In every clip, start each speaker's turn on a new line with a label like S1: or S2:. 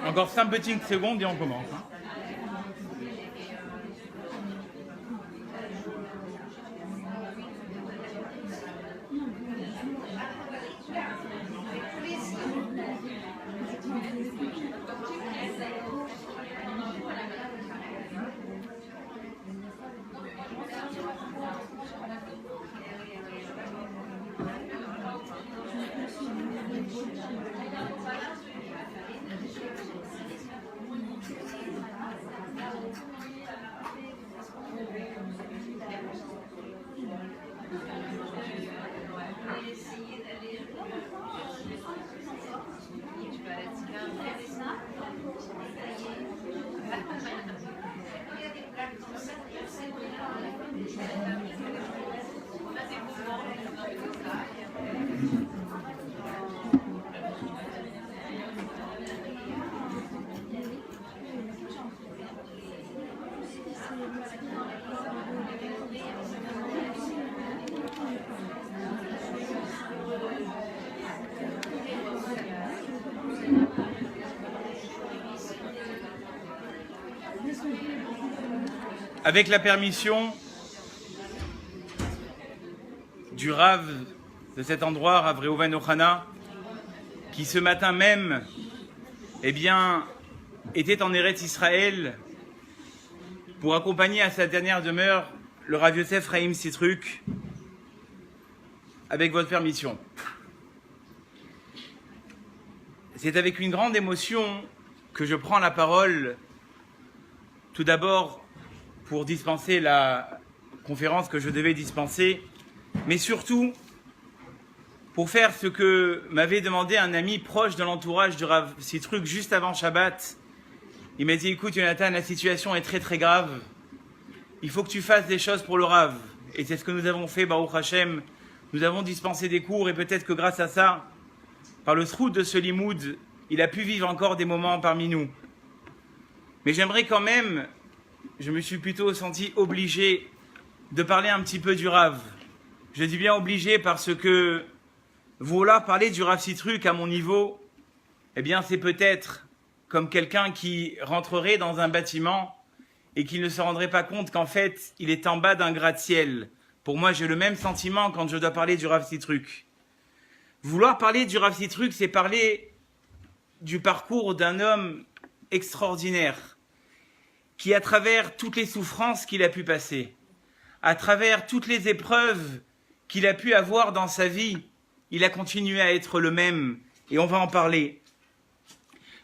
S1: Encore 5 petites secondes et on commence. Avec la permission du Rav de cet endroit, Rav Reuven Ochana, qui ce matin même, était en Eretz Israël pour accompagner à sa dernière demeure le Rav Yosef Chaim Sitruk, avec votre permission. C'est avec une grande émotion que je prends la parole, tout d'abord pour dispenser la conférence que je devais dispenser, mais surtout pour faire ce que m'avait demandé un ami proche de l'entourage du Rav Sitruk juste avant Shabbat. Il m'a dit, écoute Jonathan, la situation est très très grave, il faut que tu fasses des choses pour le Rav. Et c'est ce que nous avons fait, Baruch Hashem. Nous avons dispensé des cours et peut-être que grâce à ça, par le srout de ce limoud, il a pu vivre encore des moments parmi nous. Mais j'aimerais quand même, je me suis plutôt senti obligé de parler un petit peu du Rav. Je dis bien obligé parce que vouloir parler du Rav Sitruk à mon niveau, c'est peut-être comme quelqu'un qui rentrerait dans un bâtiment et qui ne se rendrait pas compte qu'en fait, il est en bas d'un gratte-ciel. Pour moi, j'ai le même sentiment quand je dois parler du Rav Sitruk. Vouloir parler du Rav Sitruk, c'est parler du parcours d'un homme extraordinaire qui, à travers toutes les souffrances qu'il a pu passer, à travers toutes les épreuves qu'il a pu avoir dans sa vie, il a continué à être le même, et on va en parler.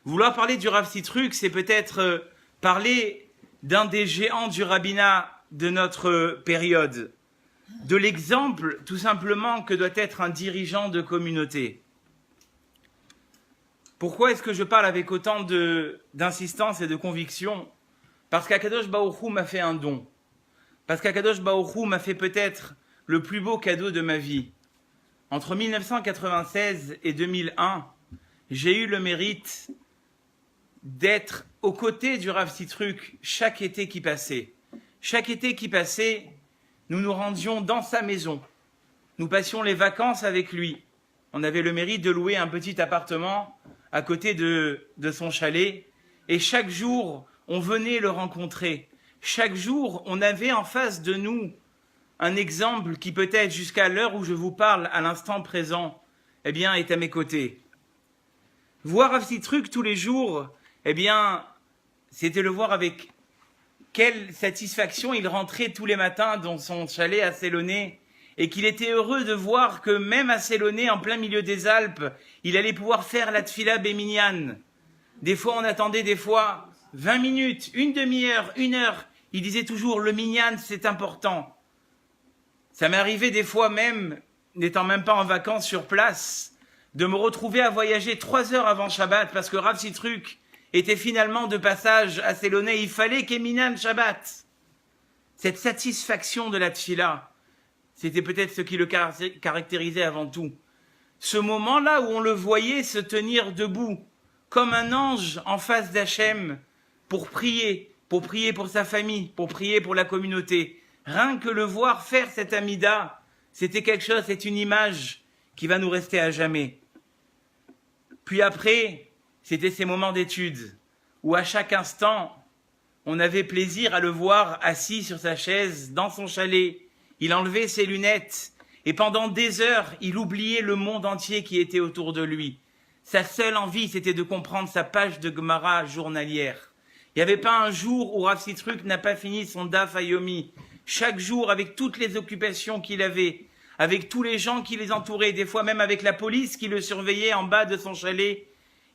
S1: Vouloir parler du Rav Sitruk, c'est peut-être parler d'un des géants du rabbinat de notre période, de l'exemple tout simplement que doit être un dirigeant de communauté. Pourquoi est-ce que je parle avec autant d'insistance et de conviction? Parce qu'Akadosh Baruch Hu m'a fait un don. Parce qu'Akadosh Baruch Hu m'a fait peut-être le plus beau cadeau de ma vie. Entre 1996 et 2001, j'ai eu le mérite d'être aux côtés du Rav Sitruk chaque été qui passait. Chaque été qui passait, nous nous rendions dans sa maison. Nous passions les vacances avec lui. On avait le mérite de louer un petit appartement à côté de son chalet. Et chaque jour, on venait le rencontrer. Chaque jour, on avait en face de nous un exemple qui peut-être jusqu'à l'heure où je vous parle, à l'instant présent, est à mes côtés. Voir Rav Sitruk tous les jours, c'était le voir avec quelle satisfaction il rentrait tous les matins dans son chalet à Séloné, et qu'il était heureux de voir que même à Séloné, en plein milieu des Alpes, il allait pouvoir faire la tfila béminyan. Des fois, on attendait 20 minutes, une demi-heure, 1 heure. Il disait toujours, le minyan, c'est important. Ça m'est arrivé des fois même, n'étant même pas en vacances sur place, de me retrouver à voyager 3 heures avant Shabbat, parce que Rav Sitruk était finalement de passage à Séloné. Il fallait qu'il y ait minyan Shabbat. Cette satisfaction de la tfila, c'était peut-être ce qui le caractérisait avant tout. Ce moment-là où on le voyait se tenir debout, comme un ange en face d'Hachem, pour prier pour sa famille, pour prier pour la communauté. Rien que le voir faire cette amida, c'était quelque chose, c'est une image qui va nous rester à jamais. Puis après, c'était ces moments d'étude, où à chaque instant, on avait plaisir à le voir assis sur sa chaise, dans son chalet. Il enlevait ses lunettes, et pendant des heures, il oubliait le monde entier qui était autour de lui. Sa seule envie, c'était de comprendre sa page de Gemara journalière. Il n'y avait pas un jour où Rav Sitruk n'a pas fini son Daf Hayomi. Chaque jour, avec toutes les occupations qu'il avait, avec tous les gens qui les entouraient, des fois même avec la police qui le surveillait en bas de son chalet,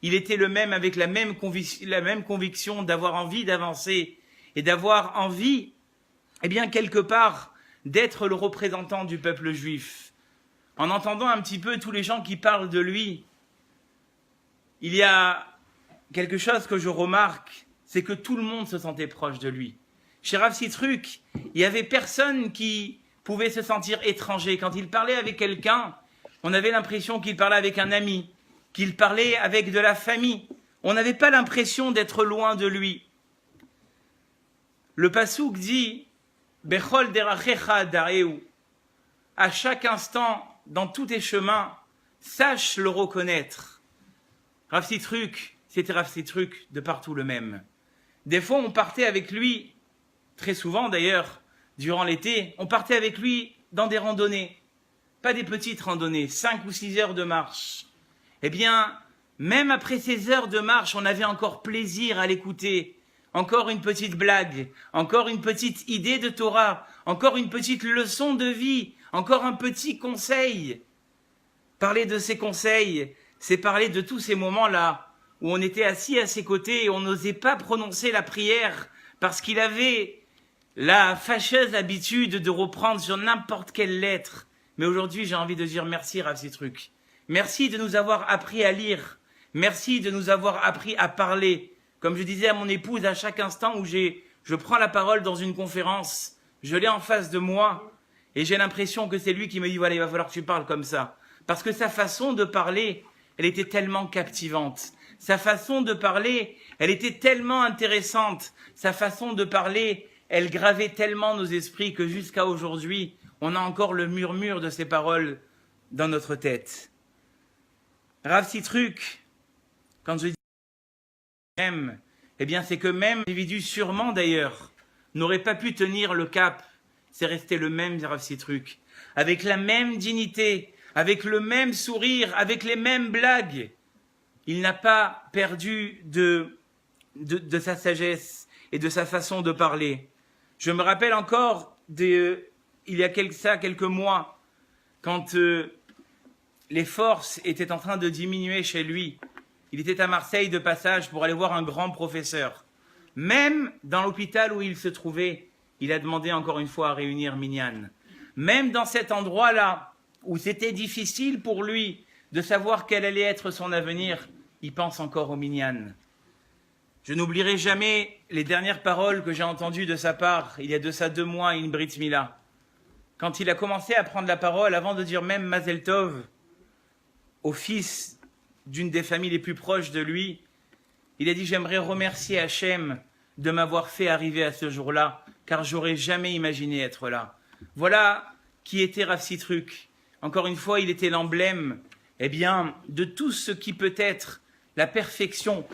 S1: il était le même, avec la même conviction d'avoir envie d'avancer et d'avoir envie, quelque part, d'être le représentant du peuple juif. En entendant un petit peu tous les gens qui parlent de lui, il y a quelque chose que je remarque, c'est que tout le monde se sentait proche de lui. Chez Rav Sitruk, il n'y avait personne qui pouvait se sentir étranger. Quand il parlait avec quelqu'un, on avait l'impression qu'il parlait avec un ami, qu'il parlait avec de la famille. On n'avait pas l'impression d'être loin de lui. Le passouk dit « Bechol derachecha dareu » à chaque instant, dans tous tes chemins, sache le reconnaître. Rav Sitruk, c'était Rav Sitruk de partout le même. Des fois, on partait avec lui, très souvent d'ailleurs, durant l'été, on partait avec lui dans des randonnées. Pas des petites randonnées, 5 ou 6 heures de marche. Même après ces heures de marche, on avait encore plaisir à l'écouter. Encore une petite blague, encore une petite idée de Torah, encore une petite leçon de vie, encore un petit conseil. Parler de ces conseils, c'est parler de tous ces moments-là où on était assis à ses côtés et on n'osait pas prononcer la prière parce qu'il avait la fâcheuse habitude de reprendre sur n'importe quelle lettre. Mais aujourd'hui, j'ai envie de dire merci Rav Sitruk. Merci de nous avoir appris à lire. Merci de nous avoir appris à parler. Comme je disais à mon épouse, à chaque instant où je prends la parole dans une conférence, je l'ai en face de moi et j'ai l'impression que c'est lui qui me dit « Voilà, il va falloir que tu parles comme ça ». Parce que sa façon de parler, elle était tellement captivante. Sa façon de parler, elle était tellement intéressante. Sa façon de parler, elle gravait tellement nos esprits que jusqu'à aujourd'hui, on a encore le murmure de ses paroles dans notre tête. Rav Sitruk, quand je dis même, c'est que même l'individu, sûrement d'ailleurs, n'aurait pas pu tenir le cap. C'est resté le même Rav Sitruk, avec la même dignité, avec le même sourire, avec les mêmes blagues. Il n'a pas perdu de sa sagesse et de sa façon de parler. Je me rappelle encore, il y a quelques mois, quand les forces étaient en train de diminuer chez lui. Il était à Marseille de passage pour aller voir un grand professeur. Même dans l'hôpital où il se trouvait, il a demandé encore une fois à réunir Minyan. Même dans cet endroit-là, où c'était difficile pour lui de savoir quel allait être son avenir, il pense encore au Minyan. Je n'oublierai jamais les dernières paroles que j'ai entendues de sa part, il y a de ça 2 mois, une Brit Mila. Quand il a commencé à prendre la parole, avant de dire même Mazel Tov, au fils d'une des familles les plus proches de lui, il a dit « J'aimerais remercier Hachem de m'avoir fait arriver à ce jour-là, car j'aurais jamais imaginé être là. » Voilà qui était Rav Sitruk. Encore une fois, il était l'emblème de tout ce qui peut être la perfection,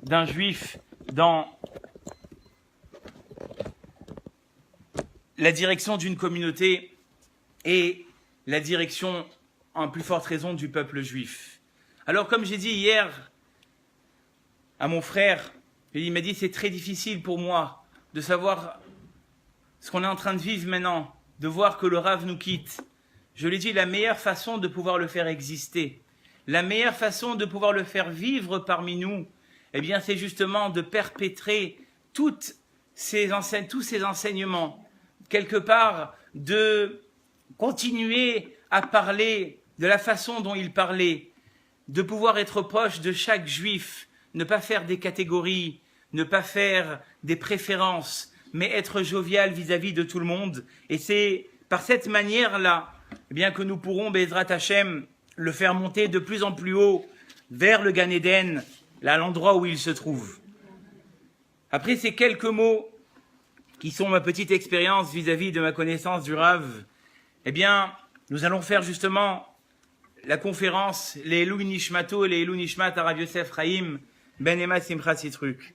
S1: d'un juif dans la direction d'une communauté et la direction, en plus forte raison, du peuple juif. Alors, comme j'ai dit hier à mon frère, il m'a dit « C'est très difficile pour moi de savoir ce qu'on est en train de vivre maintenant, de voir que le Rav nous quitte. Je l'ai dit, la meilleure façon de pouvoir le faire exister, la meilleure façon de pouvoir le faire vivre parmi nous, eh bien, c'est justement de perpétrer tous ces enseignements, quelque part, de continuer à parler de la façon dont il parlait, de pouvoir être proche de chaque juif, ne pas faire des catégories, ne pas faire des préférences, mais être jovial vis-à-vis de tout le monde. Et c'est par cette manière-là, eh bien, que nous pourrons, Bezrat Hashem, le faire monter de plus en plus haut vers le Gan Eden, là, l'endroit où il se trouve. Après ces quelques mots qui sont ma petite expérience vis-à-vis de ma connaissance du Rav, eh bien, nous allons faire justement la conférence les Elou Nishmato et les Elou Nishmat Arav Yosef Chaim Ben Emma Simchat Yitzruk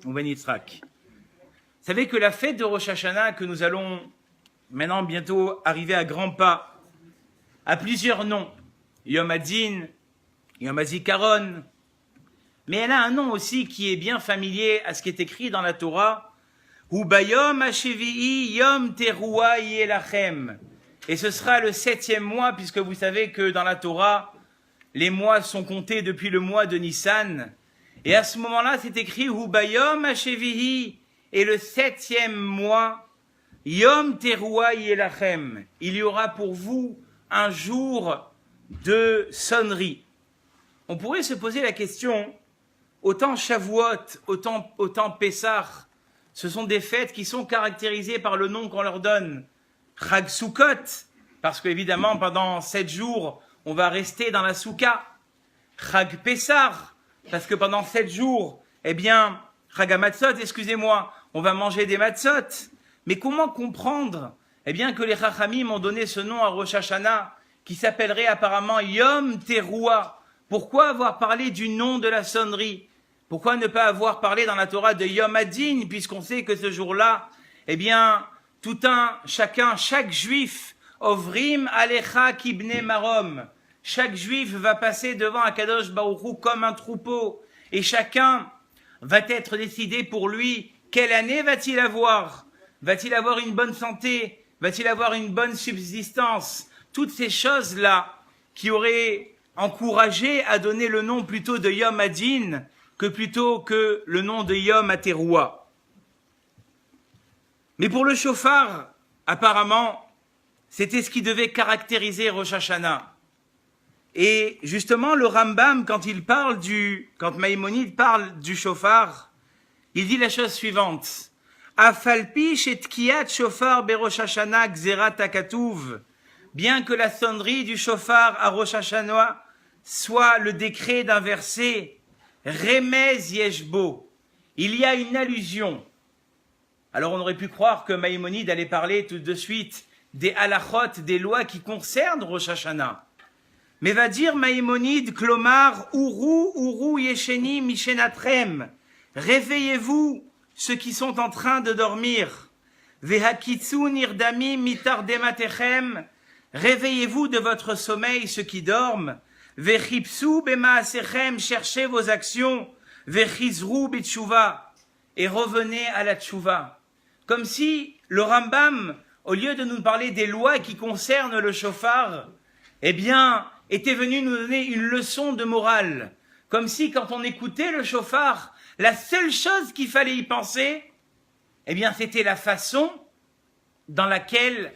S1: ou Ben Yitzhak. Vous savez que la fête de Rosh Hashanah que nous allons maintenant bientôt arriver à grands pas a plusieurs noms. Yom Hadin, Yom HaZikaron, mais elle a un nom aussi qui est bien familier à ce qui est écrit dans la Torah. Hu bayom hashevi'i yom teruah yelachem. Et ce sera le 7e mois, puisque vous savez que dans la Torah, les mois sont comptés depuis le mois de Nissan. Et à ce moment-là, c'est écrit Hu bayom hashevi'i. Et le 7e mois, yom teruah yelachem. Il y aura pour vous un jour de sonnerie. On pourrait se poser la question, autant Shavuot, autant Pessah, ce sont des fêtes qui sont caractérisées par le nom qu'on leur donne. Chag Sukkot, parce qu'évidemment, pendant 7 jours, on va rester dans la Souka. Chag Pessah, parce que pendant 7 jours, eh bien, Chag HaMatzot, excusez-moi, on va manger des matzot. Mais comment comprendre, eh bien, que les Chachamim ont donné ce nom à Rosh Hashanah, qui s'appellerait apparemment Yom Teruah? Pourquoi avoir parlé du nom de la sonnerie? Pourquoi ne pas avoir parlé dans la Torah de Yom Hadin, puisqu'on sait que ce jour-là, eh bien, chaque juif, Ovrim Alecha Kibne Marom, chaque juif va passer devant Akadosh Baruch Hu comme un troupeau, et chacun va être décidé pour lui, quelle année va-t-il avoir? Va-t-il avoir une bonne santé? Va-t-il avoir une bonne subsistance? Toutes ces choses-là qui auraient encouragé à donner le nom plutôt de Yom Hadin que plutôt que le nom de Yom HaTeruah. Mais pour le shofar, apparemment, c'était ce qui devait caractériser Rosh Hashanah. Et justement, le Rambam, quand Maïmonide parle du shofar, il dit la chose suivante. Afalpi shetkiyat shofar berosh Hashanah gzerat hakatuv. Bien que la sonnerie du shofar à Rosh Hashanah soit le décret d'un verset, Remez Yeshbo, il y a une allusion. Alors on aurait pu croire que Maïmonide allait parler tout de suite des halachot, des lois qui concernent Rosh Hashanah. Mais va dire Maïmonide, Klomar, Uru Yesheni Mishenatrem, réveillez-vous ceux qui sont en train de dormir. Vehakitsu Nirdami Mitardematechem, réveillez-vous de votre sommeil ceux qui dorment. Vechipsu bemaasechem, cherchez vos actions. Vechizru bitshuva, et revenez à la tshuva. Comme si le Rambam, au lieu de nous parler des lois qui concernent le shofar, eh bien, était venu nous donner une leçon de morale. Comme si quand on écoutait le shofar, la seule chose qu'il fallait y penser, eh bien, c'était la façon dans laquelle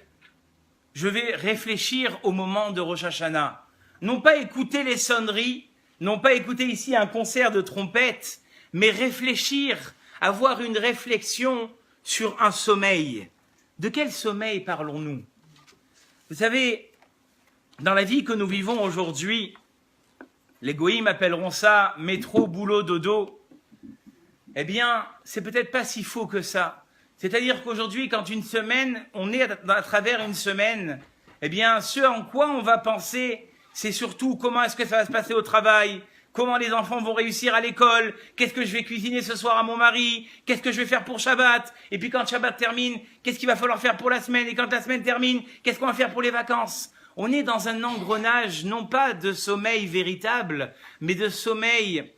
S1: je vais réfléchir au moment de Rosh Hashanah. Non pas écouter les sonneries, non pas écouter ici un concert de trompette, mais réfléchir, avoir une réflexion sur un sommeil. De quel sommeil parlons-nous? Vous savez, dans la vie que nous vivons aujourd'hui, les goïms appelleront ça métro, boulot, dodo. Eh bien, c'est peut-être pas si faux que ça. C'est-à-dire qu'aujourd'hui, quand on est à travers une semaine, eh bien, ce en quoi on va penser, c'est surtout comment est-ce que ça va se passer au travail, comment les enfants vont réussir à l'école, qu'est-ce que je vais cuisiner ce soir à mon mari, qu'est-ce que je vais faire pour Shabbat, et puis quand Shabbat termine, qu'est-ce qu'il va falloir faire pour la semaine, et quand la semaine termine, qu'est-ce qu'on va faire pour les vacances? On est dans un engrenage, non pas de sommeil véritable, mais de sommeil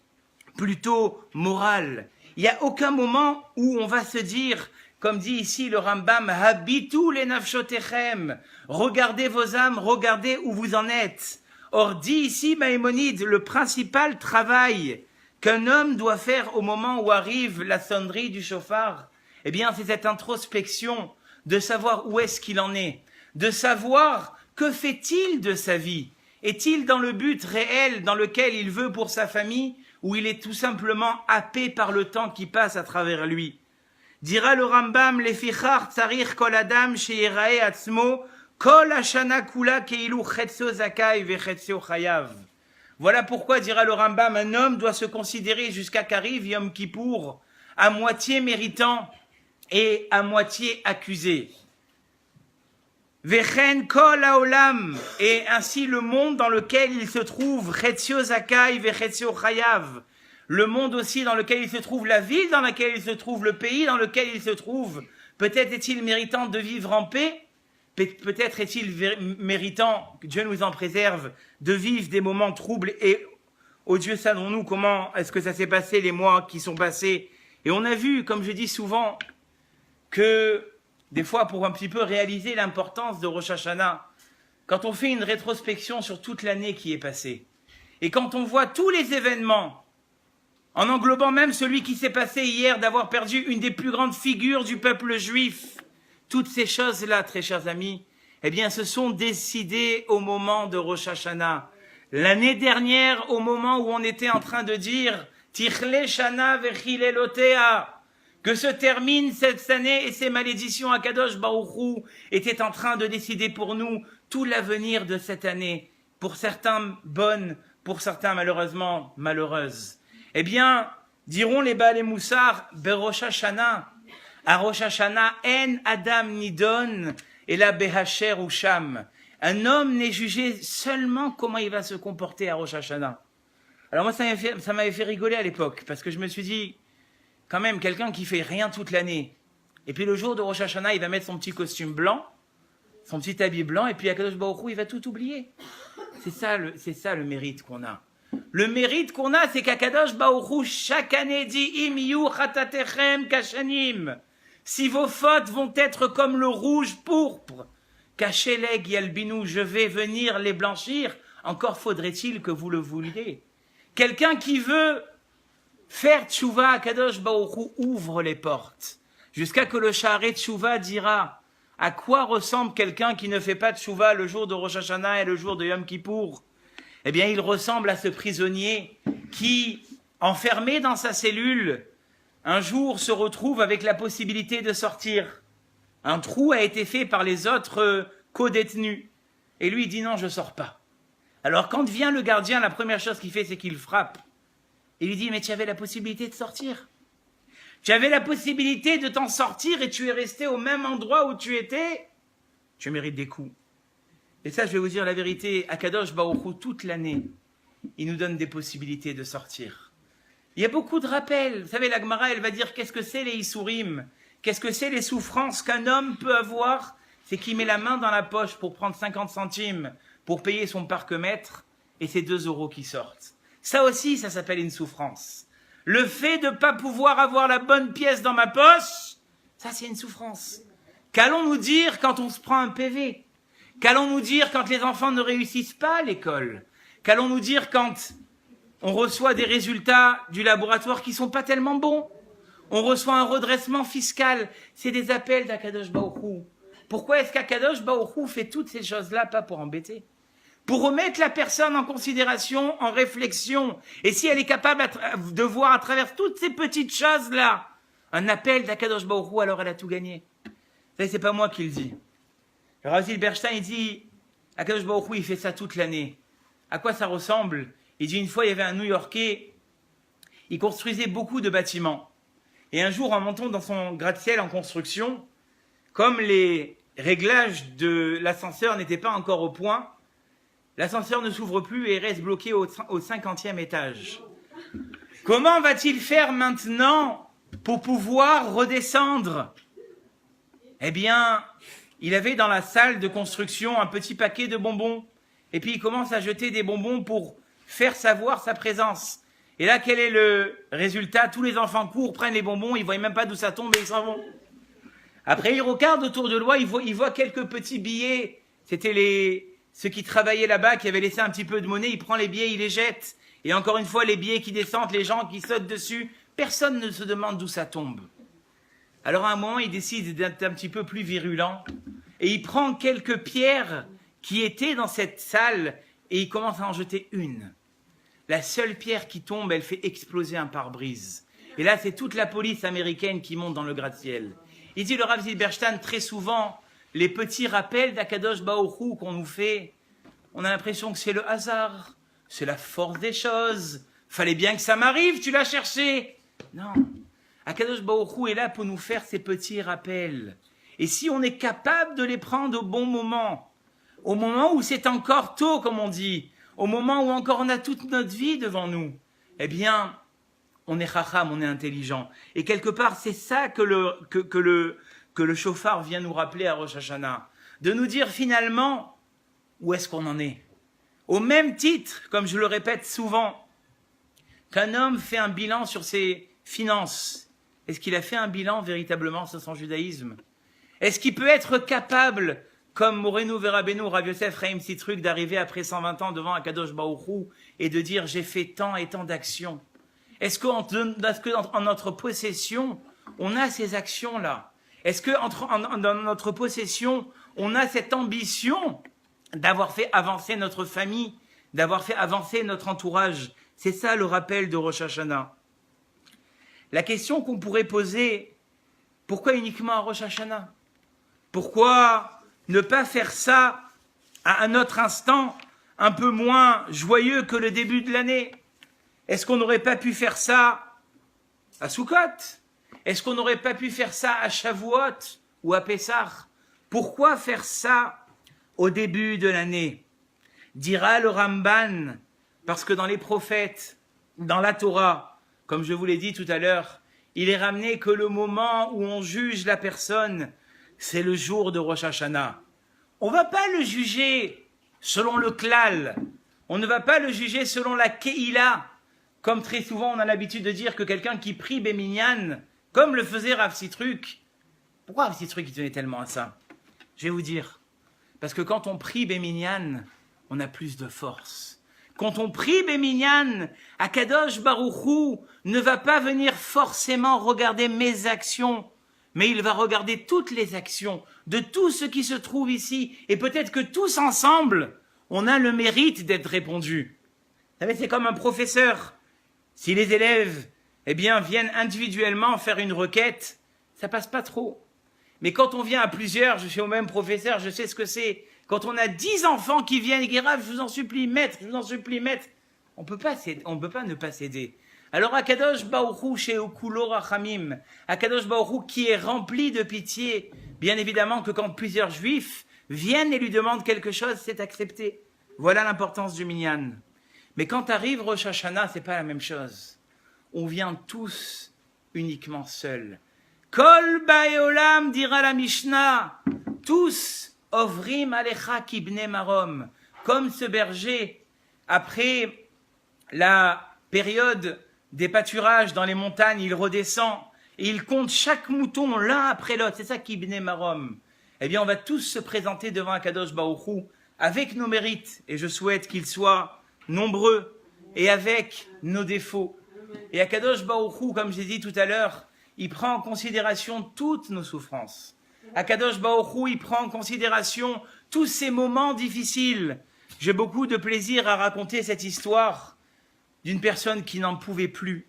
S1: plutôt moral. Il n'y a aucun moment où on va se dire comme dit ici le Rambam, habitu les nafshotechem, regardez vos âmes, regardez où vous en êtes. Or dit ici Maïmonide, le principal travail qu'un homme doit faire au moment où arrive la sonnerie du chauffard, eh bien c'est cette introspection de savoir où est-ce qu'il en est, de savoir que fait-il de sa vie. Est-il dans le but réel dans lequel il veut pour sa famille, ou il est tout simplement happé par le temps qui passe à travers lui? Dira le Rambam, lefichar tsarir kol adam sheyirae atzmo kol hashana kula keilu chetzo zakai vechetzo chayav. Voilà pourquoi, dira le Rambam, un homme doit se considérer jusqu'à qu'arrive Yom Kippour à moitié méritant et à moitié accusé. Vechen kol haolam, et ainsi le monde dans lequel il se trouve, chetzo zakai vechetzo chayav, le monde aussi dans lequel il se trouve, la ville dans laquelle il se trouve, le pays dans lequel il se trouve. Peut-être est-il méritant de vivre en paix, peut-être est-il méritant, que Dieu nous en préserve, de vivre des moments troubles. Et oh Dieu, savons-nous comment est-ce que ça s'est passé les mois qui sont passés. Et on a vu, comme je dis souvent, que des fois, pour un petit peu réaliser l'importance de Rosh Hashanah, quand on fait une rétrospection sur toute l'année qui est passée, et quand on voit tous les événements, en englobant même celui qui s'est passé hier d'avoir perdu une des plus grandes figures du peuple juif, toutes ces choses-là, très chers amis, eh bien, se sont décidées au moment de Rosh Hashanah. L'année dernière, au moment où on était en train de dire « Tichle Shana vechilelotea » que se termine cette année et ces malédictions à Kadosh Baruch Hu étaient en train de décider pour nous tout l'avenir de cette année. Pour certains bonnes, pour certains malheureusement malheureuses. Eh bien, diront les Baal et Moussar, Berosh Hashanah, à Rosh Hashanah, En Adam Nidon, et la Behacher ou Sham. Un homme n'est jugé seulement comment il va se comporter à Rosh Hashanah. Alors moi, ça m'avait fait rigoler à l'époque, parce que je me suis dit, quand même, quelqu'un qui fait rien toute l'année, et puis le jour de Rosh Hashanah, il va mettre son petit costume blanc, son petit habit blanc, et puis à Kadosh Baruch Hu, il va tout oublier. C'est ça le mérite qu'on a. Le mérite qu'on a, c'est qu'Akadosh Baruch Hu, chaque année, dit « Im yu chatatechem kashanim » si vos fautes vont être comme le rouge pourpre, kasheleg yalbinu, je vais venir les blanchir, encore faudrait-il que vous le vouliez. Quelqu'un qui veut faire tchouva, Akadosh Baruch Hu ouvre les portes, jusqu'à que le Sha'arei Tchouva dira à quoi ressemble quelqu'un qui ne fait pas tchouva le jour de Rosh Hashanah et le jour de Yom Kippour. Eh bien, il ressemble à ce prisonnier qui, enfermé dans sa cellule, un jour se retrouve avec la possibilité de sortir. Un trou a été fait par les autres co-détenus. Et lui, il dit non, je ne sors pas. Alors, quand vient le gardien, la première chose qu'il fait, c'est qu'il frappe. Il lui dit, mais tu avais la possibilité de sortir. Tu avais la possibilité de t'en sortir et tu es resté au même endroit où tu étais. Tu mérites des coups. Et ça, je vais vous dire la vérité, Akadosh Baruch Hu, toute l'année, il nous donne des possibilités de sortir. Il y a beaucoup de rappels. Vous savez, la Gemara, elle va dire qu'est-ce que c'est les Issourim, qu'est-ce que c'est les souffrances qu'un homme peut avoir. C'est qu'il met la main dans la poche pour prendre 50 centimes pour payer son parc-mètre et c'est 2 € qui sortent. Ça aussi, ça s'appelle une souffrance. Le fait de ne pas pouvoir avoir la bonne pièce dans ma poche, ça c'est une souffrance. Qu'allons-nous dire quand on se prend un PV? Qu'allons-nous dire quand les enfants ne réussissent pas à l'école? Qu'allons-nous dire quand on reçoit des résultats du laboratoire qui ne sont pas tellement bons? On reçoit un redressement fiscal. C'est des appels d'Akadosh Baruch Hu. Pourquoi est-ce qu'Akadosh Baruch Hu fait toutes ces choses-là, pas pour embêter? Pour remettre la personne en considération, en réflexion. Et si elle est capable de voir à travers toutes ces petites choses-là, un appel d'Akadosh Baruch Hu, alors elle a tout gagné. Vous savez, c'est pas moi qui le dis. Le Rav Zilberstein, il dit, Akadosh Baruch Hu, il fait ça toute l'année. À quoi ça ressemble? Il dit, une fois, il y avait un New-Yorkais, il construisait beaucoup de bâtiments. Et un jour, en montant dans son gratte-ciel en construction, comme les réglages de l'ascenseur n'étaient pas encore au point, l'ascenseur ne s'ouvre plus et reste bloqué au 50e étage. Comment va-t-il faire maintenant pour pouvoir redescendre? Eh bien, il avait dans la salle de construction un petit paquet de bonbons. Et puis il commence à jeter des bonbons pour faire savoir sa présence. Et là, quel est le résultat? Tous les enfants courent, prennent les bonbons, ils ne voient même pas d'où ça tombe et ils s'en vont. Après, il regarde autour de lui, il voit quelques petits billets. C'était ceux qui travaillaient là-bas, qui avaient laissé un petit peu de monnaie. Il prend les billets, il les jette. Et encore une fois, les billets qui descendent, les gens qui sautent dessus. Personne ne se demande d'où ça tombe. Alors à un moment, il décide d'être un petit peu plus virulent. Et il prend quelques pierres qui étaient dans cette salle et il commence à en jeter une. La seule pierre qui tombe, elle fait exploser un pare-brise. Et là, c'est toute la police américaine qui monte dans le gratte-ciel. Il dit, le Rav Zilberstein, très souvent, les petits rappels d'Akadosh Baruch Hu qu'on nous fait, on a l'impression que c'est le hasard, c'est la force des choses. Fallait bien que ça m'arrive, tu l'as cherché. Non. Akadosh Baruch Hu est là pour nous faire ces petits rappels. Et si on est capable de les prendre au bon moment, au moment où c'est encore tôt, comme on dit, au moment où encore on a toute notre vie devant nous, eh bien, on est chacham, on est intelligent. Et quelque part, c'est ça que le shofar vient nous rappeler à Rosh Hashanah. De nous dire finalement, où est-ce qu'on en est? Au même titre, comme je le répète souvent, qu'un homme fait un bilan sur ses finances. Est-ce qu'il a fait un bilan véritablement sur son judaïsme? Est-ce qu'il peut être capable, comme Moreno Verabenu, Rav Yosef Chaim Sitruk, d'arriver après 120 ans devant Akadosh Baruch Hu et de dire j'ai fait tant et tant d'actions? Est-ce qu'en notre possession, on a ces actions-là? Est-ce que dans notre possession, on a cette ambition d'avoir fait avancer notre famille, d'avoir fait avancer notre entourage? C'est ça le rappel de Rosh Hashanah. La question qu'on pourrait poser, pourquoi uniquement à Rosh Hashanah? Pourquoi ne pas faire ça à un autre instant un peu moins joyeux que le début de l'année? Est-ce qu'on n'aurait pas pu faire ça à Sukkot? Est-ce qu'on n'aurait pas pu faire ça à Shavuot ou à Pessah? Pourquoi faire ça au début de l'année? Dira le Ramban, parce que dans les prophètes, dans la Torah, comme je vous l'ai dit tout à l'heure, il est ramené que le moment où on juge la personne, c'est le jour de Rosh Hashanah. On ne va pas le juger selon le klal, on ne va pas le juger selon la keïla, comme très souvent on a l'habitude de dire que quelqu'un qui prie Béminyan, comme le faisait Rav Sitruk. Pourquoi Rav Sitruk il tenait tellement à ça? Je vais vous dire, parce que quand on prie Béminyan, on a plus de force. Quand on prie Béminyan, Akadosh Baruch Hu ne va pas venir forcément regarder mes actions, mais il va regarder toutes les actions de tout ce qui se trouve ici. Et peut-être que tous ensemble, on a le mérite d'être répondus. Vous savez, c'est comme un professeur. Si les élèves, viennent individuellement faire une requête, ça passe pas trop. Mais quand on vient à plusieurs, je suis au même professeur, je sais ce que c'est. Quand on a 10 enfants qui viennent et qui disent, je vous en supplie, maître, je vous en supplie, maître, on peut pas ne pas céder. Alors Akadosh Baruch Hu chez Okulo Rachamim, Akadosh Baruch Hu qui est rempli de pitié, bien évidemment que quand plusieurs juifs viennent et lui demandent quelque chose, c'est accepté. Voilà l'importance du minyan. Mais quand arrive Rosh Hashanah, c'est pas la même chose. On vient tous uniquement seuls. Kol Baeolam, dira la Mishnah, tous Ovrim Alecha Kibne Marom, comme ce berger, après la période des pâturages dans les montagnes, il redescend et il compte chaque mouton l'un après l'autre. C'est ça Kibne Marom. Eh bien, on va tous se présenter devant Akadosh Baruch Hu avec nos mérites, et je souhaite qu'ils soient nombreux, et avec nos défauts. Et Akadosh Baruch Hu, comme j'ai dit tout à l'heure, il prend en considération toutes nos souffrances. Akadosh Baruch Hu, il prend en considération tous ces moments difficiles. J'ai beaucoup de plaisir à raconter cette histoire d'une personne qui n'en pouvait plus.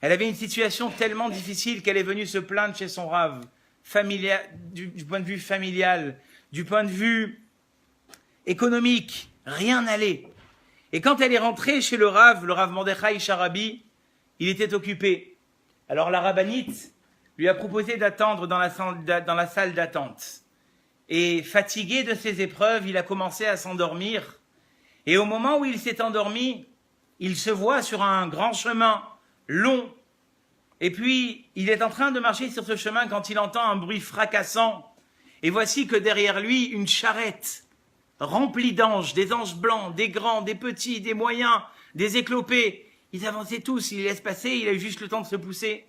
S1: Elle avait une situation tellement difficile qu'elle est venue se plaindre chez son Rav, du point de vue familial, du point de vue économique, rien n'allait. Et quand elle est rentrée chez le Rav Mordechai Sharabi, il était occupé. Alors la rabbinite lui a proposé d'attendre dans la salle d'attente. Et fatigué de ses épreuves, il a commencé à s'endormir. Et au moment où il s'est endormi, il se voit sur un grand chemin long. Et puis, il est en train de marcher sur ce chemin quand il entend un bruit fracassant. Et voici que derrière lui, une charrette remplie d'anges, des anges blancs, des grands, des petits, des moyens, des éclopés. Ils avançaient tous, il laisse passer, il a eu juste le temps de se pousser.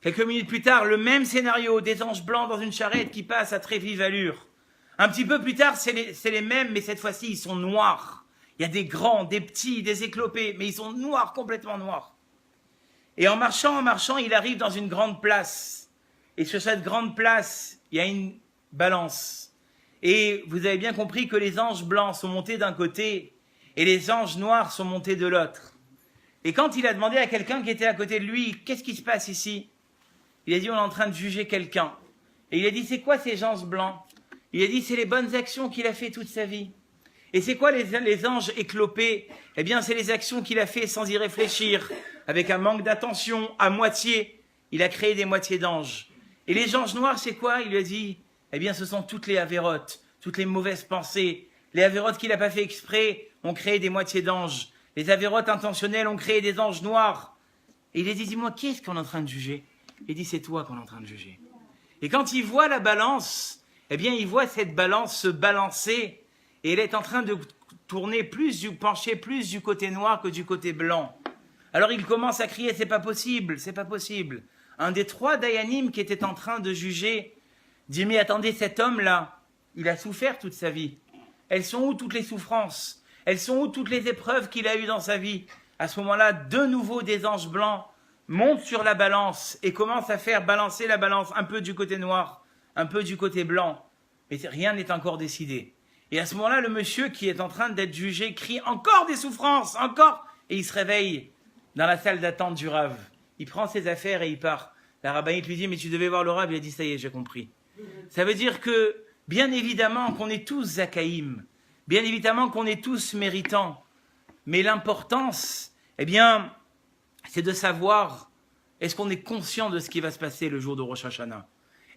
S1: Quelques minutes plus tard, le même scénario, des anges blancs dans une charrette qui passent à très vive allure. Un petit peu plus tard, c'est les mêmes, mais cette fois-ci, ils sont noirs. Il y a des grands, des petits, des éclopés, mais ils sont noirs, complètement noirs. Et en marchant, il arrive dans une grande place. Et sur cette grande place, il y a une balance. Et vous avez bien compris que les anges blancs sont montés d'un côté et les anges noirs sont montés de l'autre. Et quand il a demandé à quelqu'un qui était à côté de lui, qu'est-ce qui se passe ici? Il a dit, on est en train de juger quelqu'un. Et il a dit, c'est quoi ces anges blancs? Il a dit, c'est les bonnes actions qu'il a fait toute sa vie. Et c'est quoi les anges éclopés? Eh bien, c'est les actions qu'il a fait sans y réfléchir, avec un manque d'attention, à moitié. Il a créé des moitiés d'anges. Et les anges noirs, c'est quoi? Il lui a dit, eh bien, ce sont toutes les avérotes, toutes les mauvaises pensées. Les avérotes qu'il n'a pas fait exprès ont créé des moitiés d'anges. Les avérotes intentionnelles ont créé des anges noirs. Et il a dit, dis-moi, qui est-ce qu'on est en train de juger? Il dit, c'est toi qu'on est en train de juger. Et quand il voit la balance, eh bien, il voit cette balance se balancer et elle est en train de pencher plus du côté noir que du côté blanc. Alors il commence à crier, c'est pas possible, c'est pas possible. Un des 3 dayanim qui était en train de juger dit, mais attendez, cet homme-là, il a souffert toute sa vie. Elles sont où toutes les souffrances? Elles sont où toutes les épreuves qu'il a eues dans sa vie? À ce moment-là, de nouveau des anges blancs montent sur la balance et commencent à faire balancer la balance un peu du côté noir, un peu du côté blanc. Mais rien n'est encore décidé. Et à ce moment-là, le monsieur qui est en train d'être jugé crie « Encore des souffrances, encore !» Et il se réveille dans la salle d'attente du Rav. Il prend ses affaires et il part. La rabbinite lui dit « Mais tu devais voir le Rav ?» Il a dit « Ça y est, j'ai compris. » Ça veut dire que, bien évidemment, qu'on est tous zakaïm. Bien évidemment qu'on est tous méritants. Mais l'importance, eh bien, c'est de savoir, est-ce qu'on est conscient de ce qui va se passer le jour de Rosh Hashanah?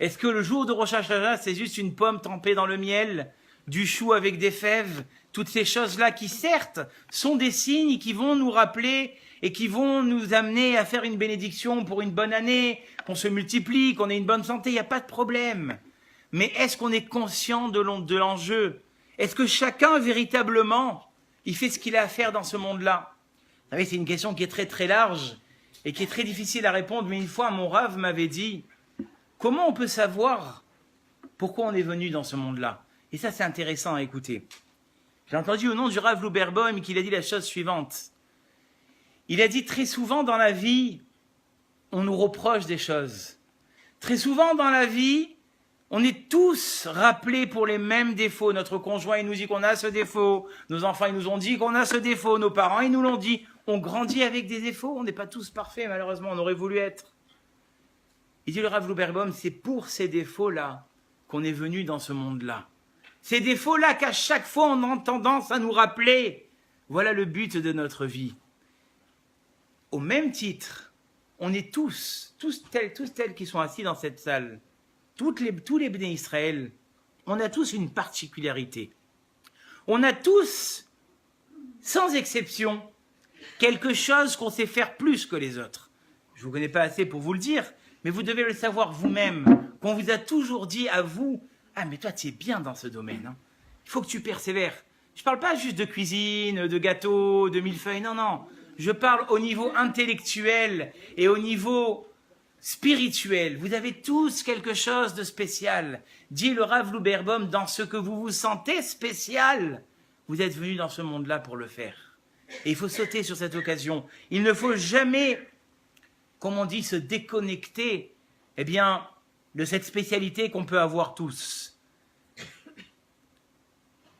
S1: Est-ce que le jour de Rosh Hashanah, c'est juste une pomme trempée dans le miel, du chou avec des fèves, toutes ces choses-là qui, certes, sont des signes qui vont nous rappeler et qui vont nous amener à faire une bénédiction pour une bonne année, qu'on se multiplie, qu'on ait une bonne santé, il n'y a pas de problème. Mais est-ce qu'on est conscient de l'enjeu? Est-ce que chacun, véritablement, il fait ce qu'il a à faire dans ce monde-là? Vous savez, c'est une question qui est très très large et qui est très difficile à répondre, mais une fois, mon Rav m'avait dit, comment on peut savoir pourquoi on est venu dans ce monde-là? Et ça, c'est intéressant à écouter. J'ai entendu au nom du Rav Luberbaum qu'il a dit la chose suivante. Il a dit, très souvent dans la vie, on nous reproche des choses. Très souvent dans la vie, on est tous rappelés pour les mêmes défauts. Notre conjoint, il nous dit qu'on a ce défaut. Nos enfants, ils nous ont dit qu'on a ce défaut. Nos parents, ils nous l'ont dit. On grandit avec des défauts. On n'est pas tous parfaits, malheureusement. On aurait voulu être. Il dit le Rav Luberbaum, c'est pour ces défauts-là qu'on est venu dans ce monde-là. Ces défauts-là qu'à chaque fois, on a tendance à nous rappeler. Voilà le but de notre vie. Au même titre, on est tous tels qui sont assis dans cette salle, tous les béné Israël, on a tous une particularité. On a tous, sans exception, quelque chose qu'on sait faire plus que les autres. Je ne vous connais pas assez pour vous le dire, mais vous devez le savoir vous-même, qu'on vous a toujours dit à vous, « Ah, mais toi, tu es bien dans ce domaine. Hein. Il faut que tu persévères. » Je ne parle pas juste de cuisine, de gâteau, de millefeuilles, non, non. Je parle au niveau intellectuel et au niveau spirituel. Vous avez tous quelque chose de spécial. Dit le Rav Luberbaum, dans ce que vous vous sentez spécial, vous êtes venu dans ce monde-là pour le faire. Et il faut sauter sur cette occasion. Il ne faut jamais, comme on dit, se déconnecter, eh bien, de cette spécialité qu'on peut avoir tous.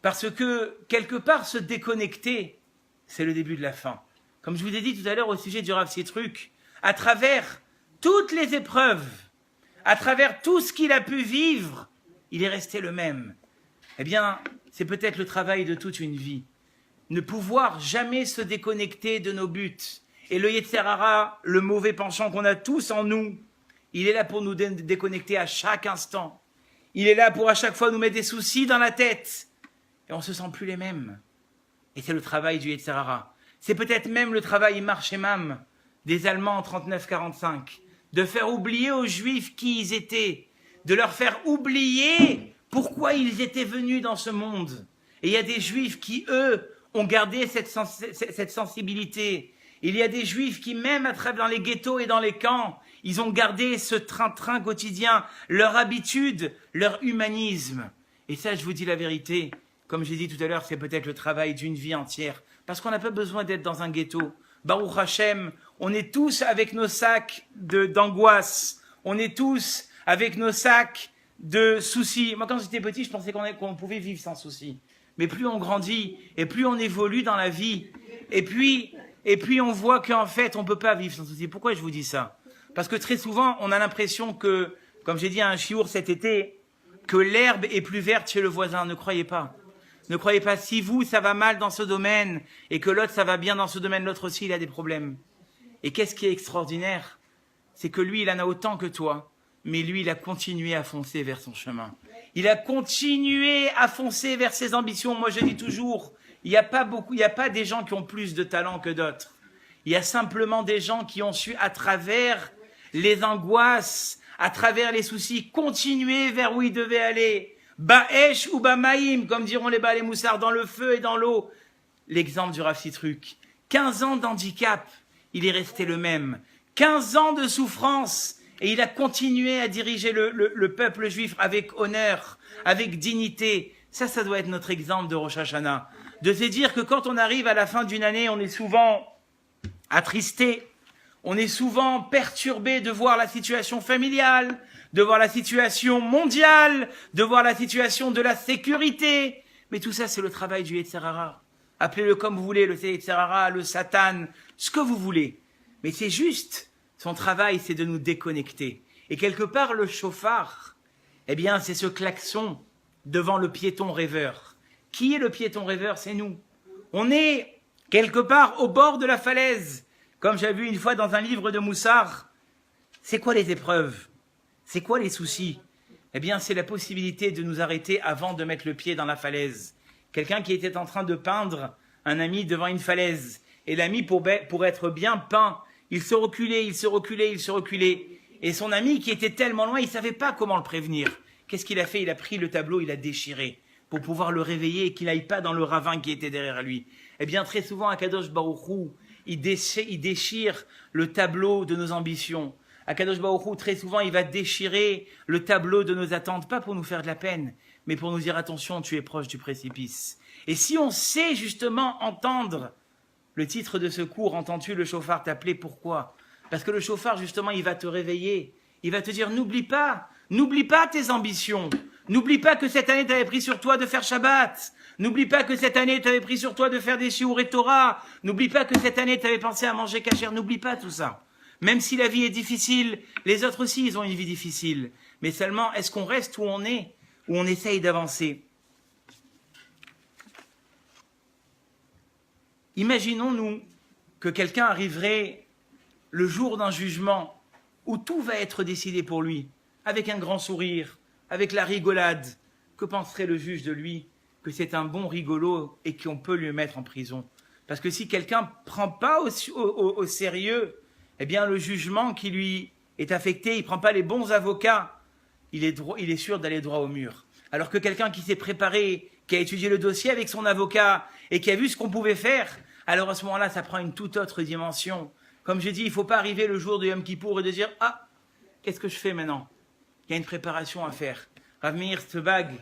S1: Parce que, quelque part, se déconnecter, c'est le début de la fin. Comme je vous ai dit tout à l'heure au sujet du Rav Sitruk, à travers toutes les épreuves, à travers tout ce qu'il a pu vivre, il est resté le même. Eh bien, c'est peut-être le travail de toute une vie. Ne pouvoir jamais se déconnecter de nos buts. Et le Yetzer Hara, le mauvais penchant qu'on a tous en nous, il est là pour nous déconnecter à chaque instant. Il est là pour à chaque fois nous mettre des soucis dans la tête. Et on ne se sent plus les mêmes. Et c'est le travail du Yetzer Hara. C'est peut-être même le travail Marchemam des Allemands en 39-45, de faire oublier aux Juifs qui ils étaient, de leur faire oublier pourquoi ils étaient venus dans ce monde. Et il y a des Juifs qui, eux, ont gardé cette sensibilité. Il y a des Juifs qui, même à travers dans les ghettos et dans les camps, Ils ont gardé ce train-train quotidien, leur habitude, leur humanisme. Et ça, je vous dis la vérité, comme j'ai dit tout à l'heure, c'est peut-être le travail d'une vie entière. Parce qu'on n'a pas besoin d'être dans un ghetto. Baruch Hashem, on est tous avec nos sacs d'angoisse. On est tous avec nos sacs de soucis. Moi, quand j'étais petit, je pensais qu'on pouvait vivre sans soucis. Mais plus on grandit, et plus on évolue dans la vie, et puis on voit qu'en fait, on ne peut pas vivre sans soucis. Pourquoi je vous dis ça? Parce que très souvent, on a l'impression que, comme j'ai dit à un chiour cet été, que l'herbe est plus verte chez le voisin. Ne croyez pas. Ne croyez pas. Si vous, ça va mal dans ce domaine, et que l'autre, ça va bien dans ce domaine, l'autre aussi, il a des problèmes. Et qu'est-ce qui est extraordinaire? C'est que lui, il en a autant que toi, mais lui, il a continué à foncer vers son chemin. Il a continué à foncer vers ses ambitions. Moi, je dis toujours, il n'y a pas des gens qui ont plus de talent que d'autres. Il y a simplement des gens qui ont su, à travers les angoisses, à travers les soucis, continuer vers où ils devaient aller. Ba'esh ou ba'maïm, comme diront les Baalei Moussar, dans le feu et dans l'eau. L'exemple du Rav Sitruk. 15 ans d'handicap, il est resté le même. 15 ans de souffrance, et il a continué à diriger le peuple juif avec honneur, avec dignité. Ça doit être notre exemple de Rosh Hashanah. De se dire que quand on arrive à la fin d'une année, on est souvent attristé, on est souvent perturbé de voir la situation familiale, de voir la situation mondiale, de voir la situation de la sécurité. Mais tout ça, c'est le travail du Yetzer Hara. Appelez-le comme vous voulez, le Yetzer Hara, le Satan, ce que vous voulez. Mais c'est juste, son travail, c'est de nous déconnecter. Et quelque part, le chauffard, eh bien, c'est ce klaxon devant le piéton rêveur. Qui est le piéton rêveur? C'est nous. On est quelque part au bord de la falaise. Comme j'ai vu une fois dans un livre de Moussar, c'est quoi les épreuves? C'est quoi les soucis? Eh bien, c'est la possibilité de nous arrêter avant de mettre le pied dans la falaise. Quelqu'un qui était en train de peindre un ami devant une falaise. Et l'ami, pour être bien peint, il se reculait, il se reculait, il se reculait. Et son ami, qui était tellement loin, il ne savait pas comment le prévenir. Qu'est-ce qu'il a fait? Il a pris le tableau, il l'a déchiré pour pouvoir le réveiller et qu'il n'aille pas dans le ravin qui était derrière lui. Eh bien, très souvent, Akadosh Baruch Hu, il déchire le tableau de nos ambitions. Akadosh Baruch Hu, très souvent, il va déchirer le tableau de nos attentes, pas pour nous faire de la peine, mais pour nous dire attention, tu es proche du précipice. Et si on sait justement entendre le titre de ce cours, entends-tu le chauffard t'appeler? Pourquoi? Parce que le chauffard, justement, il va te réveiller. Il va te dire, n'oublie pas tes ambitions. N'oublie pas que cette année, tu avais pris sur toi de faire Shabbat. N'oublie pas que cette année, tu avais pris sur toi de faire des shiur et Torah. N'oublie pas que cette année, tu avais pensé à manger kasher. N'oublie pas tout ça. Même si la vie est difficile, les autres aussi, ils ont une vie difficile. Mais seulement, est-ce qu'on reste où on est, ou on essaye d'avancer? Imaginons-nous que quelqu'un arriverait le jour d'un jugement où tout va être décidé pour lui, avec un grand sourire, avec la rigolade. Que penserait le juge de lui? Que c'est un bon rigolo et qu'on peut lui mettre en prison. Parce que si quelqu'un ne prend pas au sérieux, eh bien le jugement qui lui est affecté, il ne prend pas les bons avocats, il est sûr d'aller droit au mur. Alors que quelqu'un qui s'est préparé, qui a étudié le dossier avec son avocat et qui a vu ce qu'on pouvait faire, alors à ce moment-là, ça prend une toute autre dimension. Comme je dis, il ne faut pas arriver le jour de Yom Kippour et de dire « Ah, qu'est-ce que je fais maintenant ?» Il y a une préparation à faire. Rav Meir Stebag,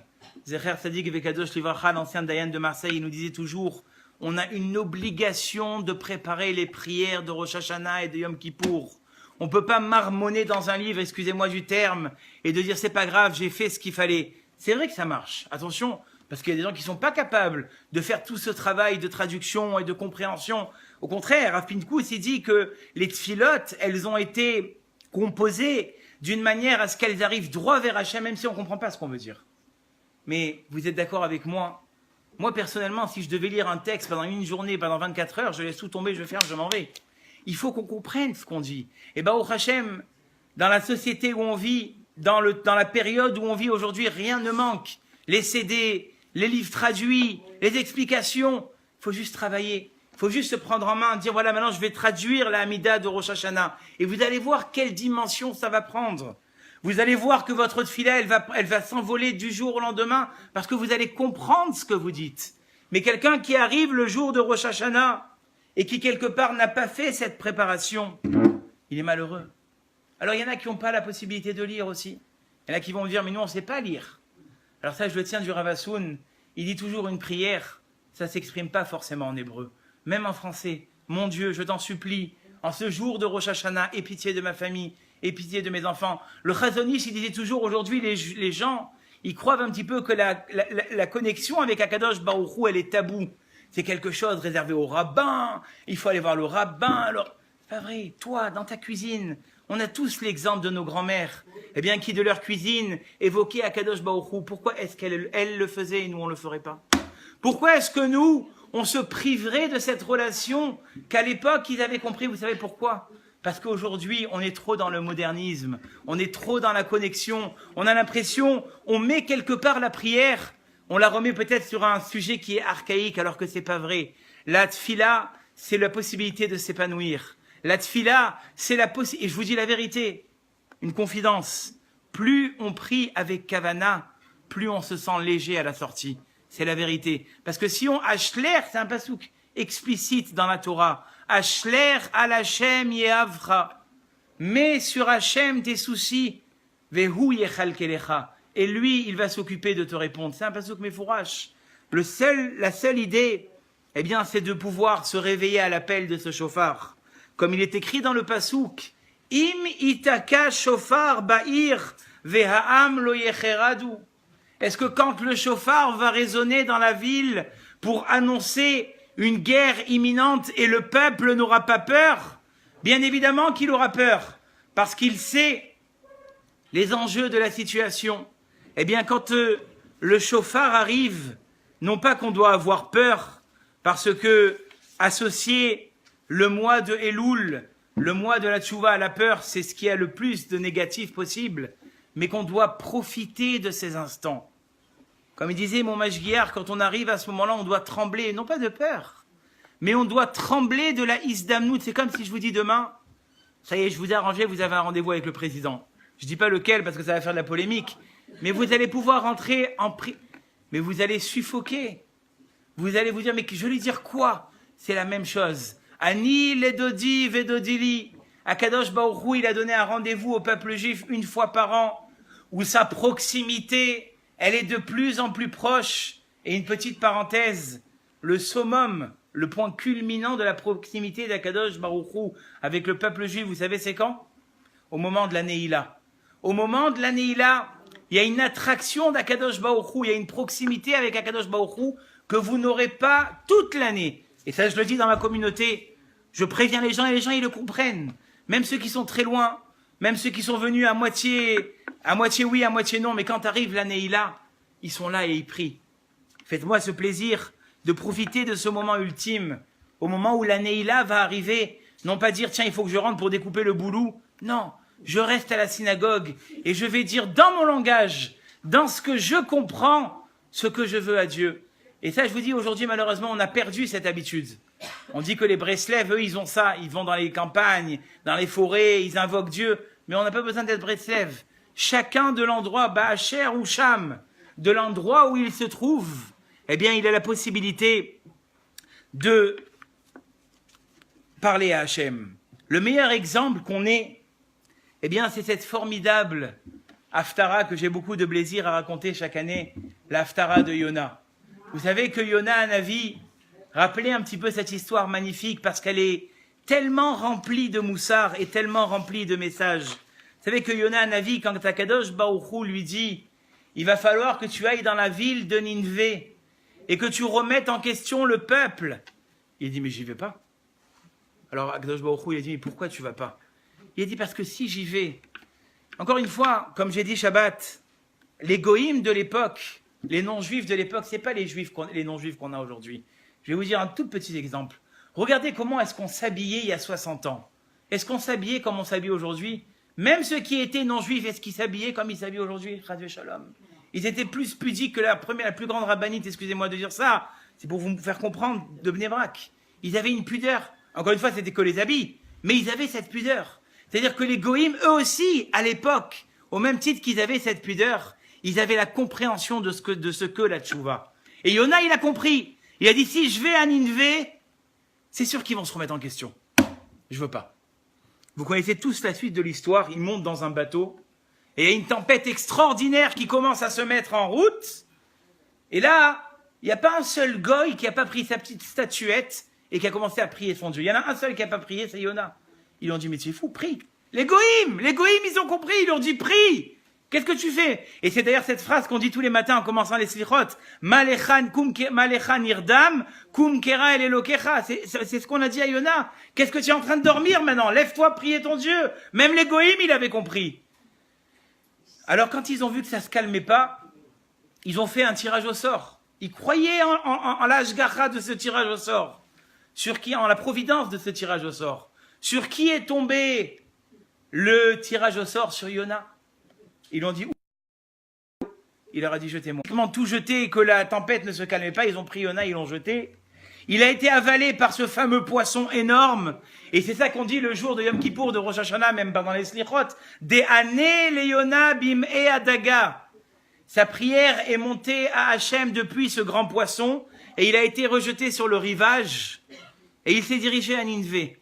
S1: Zecher Tzadik Vekadosh Livracha, l'ancien Dayan de Marseille, il nous disait toujours « On a une obligation de préparer les prières de Rosh Hashanah et de Yom Kippour. On ne peut pas marmonner dans un livre, excusez-moi du terme, et de dire « C'est pas grave, j'ai fait ce qu'il fallait. » C'est vrai que ça marche, attention, parce qu'il y a des gens qui ne sont pas capables de faire tout ce travail de traduction et de compréhension. Au contraire, Rav Pinkou s'est dit que les tfilotes, elles ont été composées d'une manière à ce qu'elles arrivent droit vers Hachem, même si on ne comprend pas ce qu'on veut dire. Mais vous êtes d'accord avec moi? Moi, personnellement, si je devais lire un texte pendant une journée, pendant 24 heures, je laisse tout tomber, je ferme, je m'en vais. Il faut qu'on comprenne ce qu'on dit. Et au Hachem, dans la société où on vit, dans la période où on vit aujourd'hui, rien ne manque. Les CD, les livres traduits, les explications. Il faut juste travailler. Il faut juste se prendre en main, dire voilà, maintenant je vais traduire la Hamida de Rosh Hashanah. Et vous allez voir quelle dimension ça va prendre. Vous allez voir que votre tefila, elle va s'envoler du jour au lendemain parce que vous allez comprendre ce que vous dites. Mais quelqu'un qui arrive le jour de Rosh Hashanah et qui quelque part n'a pas fait cette préparation, il est malheureux. Alors il y en a qui n'ont pas la possibilité de lire aussi. Il y en a qui vont me dire, mais nous on ne sait pas lire. Alors ça je le tiens du Rav Hassoun, il dit toujours une prière, ça ne s'exprime pas forcément en hébreu, même en français. Mon Dieu, je t'en supplie, en ce jour de Rosh Hashanah, aie pitié de ma famille, aie pitié de mes enfants. Le Chazon Ish, il disait toujours, aujourd'hui les gens, ils croient un petit peu que la connexion avec Akadosh Baruch Hu, elle est taboue. C'est quelque chose réservé au rabbin, il faut aller voir le rabbin. Alors, c'est pas vrai, toi, dans ta cuisine, on a tous l'exemple de nos grands-mères, eh bien, qui de leur cuisine évoquaient Akadosh Baruch Hu. Pourquoi est-ce qu'elles le faisaient et nous, on ne le ferait pas? Pourquoi est-ce que nous, on se priverait de cette relation qu'à l'époque, ils avaient compris? Vous savez pourquoi? Parce qu'aujourd'hui, on est trop dans le modernisme, on est trop dans la connexion, on a l'impression, on met quelque part la prière, on la remet peut-être sur un sujet qui est archaïque alors que c'est pas vrai. La tfila, c'est la possibilité de s'épanouir. La tfila, c'est la possibilité, et je vous dis la vérité, une confidence, plus on prie avec kavana, plus on se sent léger à la sortie. C'est la vérité. Parce que si on ashler, c'est un pasouk explicite dans la Torah. Ashler al Hashem yehavra. Mets sur Hashem tes soucis. Vehu yechalkelecha. Et lui, il va s'occuper de te répondre. C'est un pasouk mefourash. La seule idée, eh bien, c'est de pouvoir se réveiller à l'appel de ce shofar. Comme il est écrit dans le pasouk. Im itaka shofar ba'ir veha'am lo yecheradu. Est-ce que quand le shofar va résonner dans la ville pour annoncer une guerre imminente et le peuple n'aura pas peur? Bien évidemment qu'il aura peur, parce qu'il sait les enjeux de la situation. Eh bien, quand le shofar arrive, non pas qu'on doit avoir peur, parce que associer le mois de Elul, le mois de la Tchouva à la peur, c'est ce qui a le plus de négatif possible, mais qu'on doit profiter de ces instants. Comme il disait mon Mashgiar, quand on arrive à ce moment-là, on doit trembler, non pas de peur, mais on doit trembler de la Isdamnout. C'est comme si je vous dis demain, ça y est, je vous ai arrangé, vous avez un rendez-vous avec le président. Je dis pas lequel parce que ça va faire de la polémique, mais vous allez pouvoir rentrer mais vous allez suffoquer. Vous allez vous dire, mais je vais lui dire quoi? C'est la même chose. Ani ledodi vedodili. Akadosh Baruch Hu, il a donné un rendez-vous au peuple juif une fois par an, où sa proximité, elle est de plus en plus proche. Et une petite parenthèse, le summum, le point culminant de la proximité d'Akadosh Baruch Hu avec le peuple juif, vous savez c'est quand? Au moment de la Neila. Au moment de la Neila, il y a une attraction d'Akadosh Baruch Hu, il y a une proximité avec Akadosh Baruch Hu que vous n'aurez pas toute l'année. Et ça, je le dis dans ma communauté, je préviens les gens et les gens, ils le comprennent. Même ceux qui sont très loin, même ceux qui sont venus à moitié oui, à moitié non, mais quand arrive la Neila, ils sont là et ils prient. Faites-moi ce plaisir de profiter de ce moment ultime, au moment où la Neila va arriver, non pas dire, tiens, il faut que je rentre pour découper le boulou. Non, je reste à la synagogue et je vais dire dans mon langage, dans ce que je comprends, ce que je veux à Dieu. Et ça, je vous dis, aujourd'hui, malheureusement, on a perdu cette habitude. On dit que les Breslev, eux, ils ont ça. Ils vont dans les campagnes, dans les forêts, ils invoquent Dieu. Mais on n'a pas besoin d'être Breslev. Chacun de l'endroit, Baacher ou Cham, de l'endroit où il se trouve, eh bien, il a la possibilité de parler à Hachem. Le meilleur exemple qu'on ait, eh bien, c'est cette formidable Haftara que j'ai beaucoup de plaisir à raconter chaque année, la Haftara de Yona. Vous savez que Yona Hanavi, rappelez un petit peu cette histoire magnifique parce qu'elle est tellement remplie de moussard et tellement remplie de messages. Vous savez que Yona Hanavi, quand Akadosh Baruch Hu lui dit « Il va falloir que tu ailles dans la ville de Ninvé et que tu remettes en question le peuple. » Il dit « Mais j'y vais pas. » Alors Akadosh Baruch Hu, il a dit « Mais pourquoi tu vas pas ?» Il a dit « Parce que si j'y vais, encore une fois, comme j'ai dit Shabbat, les goïms de l'époque, les non-juifs de l'époque, c'est pas les non-juifs qu'on a aujourd'hui. Je vais vous dire un tout petit exemple. Regardez comment est-ce qu'on s'habillait il y a 60 ans. Est-ce qu'on s'habillait comme on s'habille aujourd'hui? Même ceux qui étaient non-juifs, est-ce qu'ils s'habillaient comme ils s'habillent aujourd'hui? Ils étaient plus pudiques que la plus grande rabbinite, excusez-moi de dire ça. C'est pour vous faire comprendre de Bnei Brak. Ils avaient une pudeur. Encore une fois, c'était que les habits. Mais ils avaient cette pudeur. C'est-à-dire que les goïms, eux aussi, à l'époque, au même titre qu'ils avaient cette pudeur, ils avaient la compréhension de ce que la tchouva. Et Yona, il a compris. Il a dit, si je vais à Ninvé, c'est sûr qu'ils vont se remettre en question. Je veux pas. Vous connaissez tous la suite de l'histoire, il monte dans un bateau, et il y a une tempête extraordinaire qui commence à se mettre en route, et là, il n'y a pas un seul goy qui n'a pas pris sa petite statuette et qui a commencé à prier son Dieu. Il y en a un seul qui n'a pas prié, c'est Yona. Ils ont dit, mais tu es fou, prie. Les goïms, ils ont compris, ils ont dit, prie. Qu'est-ce que tu fais? Et c'est d'ailleurs cette phrase qu'on dit tous les matins en commençant les slichot. Malechan irdam, kum kera el elokecha. C'est ce qu'on a dit à Yona. Qu'est-ce que tu es en train de dormir maintenant? Lève-toi, prier ton Dieu. Même les goïms, il avait compris. Alors quand ils ont vu que ça se calmait pas, ils ont fait un tirage au sort. Ils croyaient en l'ashgacha de ce tirage au sort. Sur qui, en la providence de ce tirage au sort. Sur qui est tombé le tirage au sort? Sur Yona. Ils ont dit, il leur a dit, jetez-moi. Tout jeté et que la tempête ne se calmait pas, ils ont pris Yona, ils l'ont jeté. Il a été avalé par ce fameux poisson énorme. Et c'est ça qu'on dit le jour de Yom Kippour, de Rosh Hashanah, même pendant les slichot. Des années, les Yona, bim et adaga. Sa prière est montée à Hachem depuis ce grand poisson. Et il a été rejeté sur le rivage. Et il s'est dirigé à Ninvé.